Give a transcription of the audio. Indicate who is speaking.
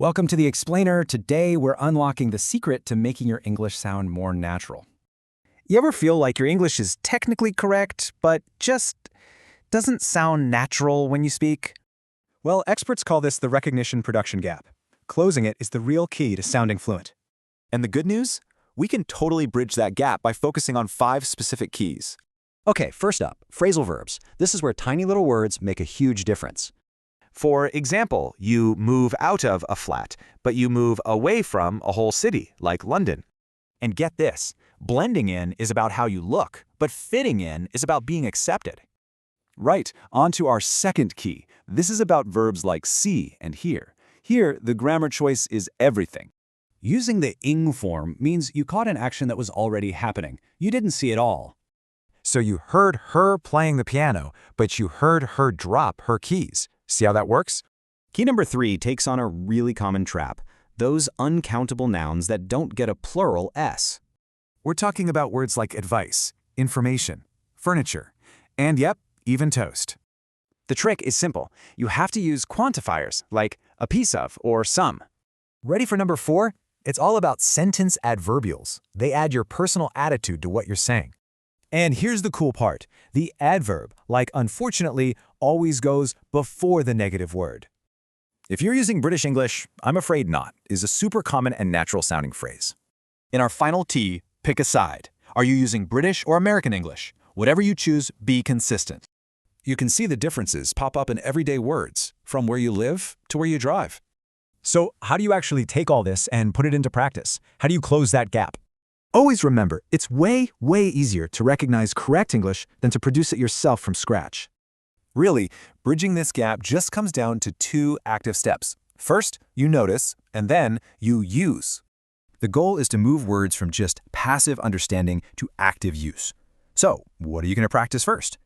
Speaker 1: Welcome to the Explainer. Today, we're unlocking the secret to making your English sound more natural. You ever feel like your English is technically correct, but just doesn't sound natural when you speak?
Speaker 2: Well, experts call this the recognition-production gap. Closing it is the real key to sounding fluent.
Speaker 3: And the good news? We can totally bridge that gap by focusing on 5 specific keys.
Speaker 4: Okay, first up, phrasal verbs. This is where tiny little words make a huge difference.
Speaker 5: For example, you move out of a flat, but you move away from a whole city, like London.
Speaker 3: And get this, blending in is about how you look, but fitting in is about being accepted. Right, on to our second key. This is about verbs like see and hear. Here, the grammar choice is everything.
Speaker 1: Using the ing form means you caught an action that was already happening. You didn't see it all.
Speaker 6: So you heard her playing the piano, but you heard her drop her keys. See how that works?
Speaker 4: Key number 3 takes on a really common trap, those uncountable nouns that don't get a plural S.
Speaker 6: We're talking about words like advice, information, furniture, and yep, even toast.
Speaker 5: The trick is simple. You have to use quantifiers, like a piece of or some.
Speaker 6: Ready for number 4? It's all about sentence adverbials. They add your personal attitude to what you're saying.
Speaker 2: And here's the cool part. The adverb, like unfortunately, always goes before the negative word.
Speaker 3: If you're using British English, I'm afraid not, is a super common and natural sounding phrase. In our final T, pick a side. Are you using British or American English? Whatever you choose, be consistent.
Speaker 7: You can see the differences pop up in everyday words, from where you live to where you drive.
Speaker 2: So how do you actually take all this and put it into practice? How do you close that gap? Always remember, it's way easier to recognize correct English than to produce it yourself from scratch.
Speaker 3: Really, bridging this gap just comes down to 2 active steps. First, you notice, and then you use. The goal is to move words from just passive understanding to active use. So, what are you going to practice first?